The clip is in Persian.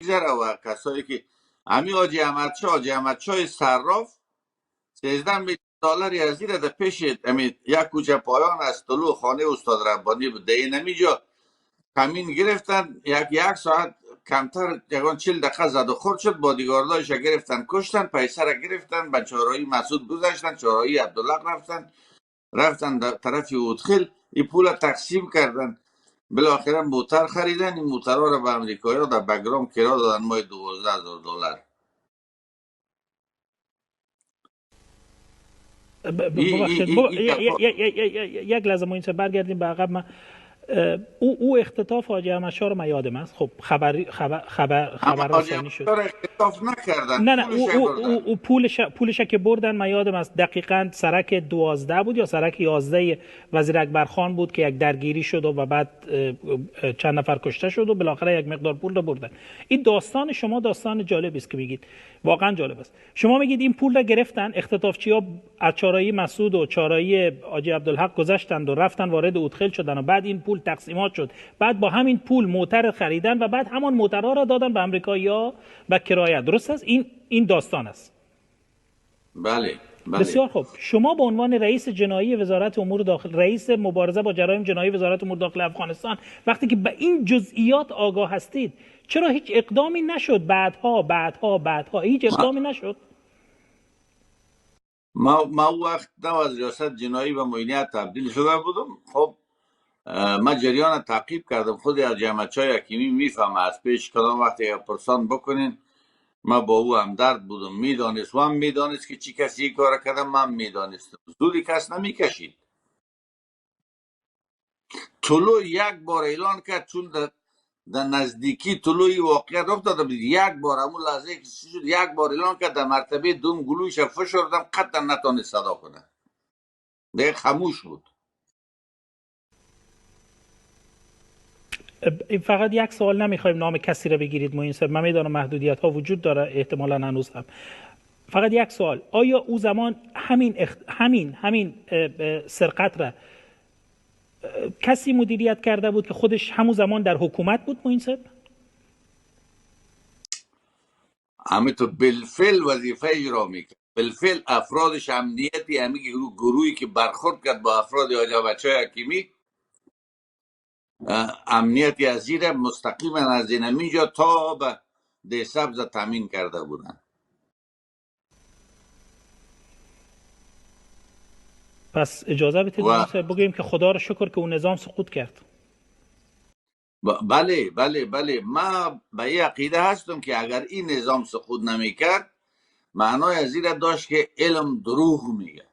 میگذره و کسایی که همین حاجی احمد شاه صراف 13 میلیون دلار از زیر در پیش یک کوچه پایان از طلوع خانه استاد ربانی بود. این نمیجا کمین گرفتن، یک ساعت کمتر یکان 40 دقیقه زد و خورد شد. بادیگاردایش گرفتن کشتن، پیسر گرفتن، به چهارراه مسعود گذاشتن، چهارراه عبدالله رفتن در طرف اودخیل، این پول تقسیم کردن. بالاخره موتر خریدن، این موترها رو به امریکایی ها در بگرام کرا دادن مای 12,000 دلار. ببخشید یک لحظه ما اینجا برگردیم به عقب. من او اختطاف حاجی احمد شاه رو من یادم است. خب خبر رسانی شد. اختطاف نکردن. نه او پولش که بردن من یادم است. دقیقاً سرک 12 بود یا سرک 11 وزیر اکبرخان بود که یک درگیری شد و بعد چند نفر کشته شد و بالاخره یک مقدار پول رو بردن. این داستان شما داستان جالبی است که میگید، واقعا جالب است. شما میگید این پول رو گرفتن، اختطافچی‌ها از چهارراه مسعود و چهارراه حاجی عبدالحق گذشتند و رفتن وارد اودخیل شدن و بعد این پول تقسیمات شد. بعد با همین پول موتر خریدن و بعد همان موترها را دادن به امریکایی‌ها به کرایه. درست است؟ این داستان است. بله. بسیار خوب. شما به عنوان رئیس جنایی وزارت امور داخل، رئیس مبارزه با جرایم جنایی وزارت امور داخل افغانستان، وقتی که به این جزئیات آگاه هستید، چرا هیچ اقدامی نشد؟ بعدها هیچ اقدامی نشد؟ ما وقت از ریاست جنایی و معینیت تبدیل شده بودم. خب ما جریان تعقیب کردم. خود حاجی احمد شاه حکیمی میفهمه از پیش کدام وقتی پرسان بکنین. ما با او همدرد بودم، میدانست و هم میدانست که چی کسی کار کرده. من میدانستم زوری کس نمیکشید. طلوع یک بار اعلان کرد، چون در نزدیکی طلوعی واقعیت رخ داده بود. یک بار همون لحظه که شد یک بار اعلان کرد، در مرتبه دوم گلویش فشردم، قطعا نتونست صدا کنه، دیگه خاموش بود. فقط یک سوال، نمیخوایم نام کسی را بگیرید معین صاحب، من میدانم محدودیت ها وجود داره احتمالا هنوز هم. فقط یک سوال، آیا او زمان همین سرقت را کسی مدیریت کرده بود که خودش همون زمان در حکومت بود معین صاحب؟ همینطور بالفعل وظیفه اجرا میکرد. بالفعل افرادش امنیتی، همین گروهی که برخورد کرد با افراد حاجی احمد شاه حکیمی، امنیتی از زیر مستقیما از اینجا تا به ده سبز تامین کرده بودن. پس اجازه بدید بگیم که خدا رو شکر که اون نظام سقوط کرد. بله. ما به این عقیده هستم که اگر این نظام سقوط نمیکرد، معنای از این داشت که علم دروغ میگه.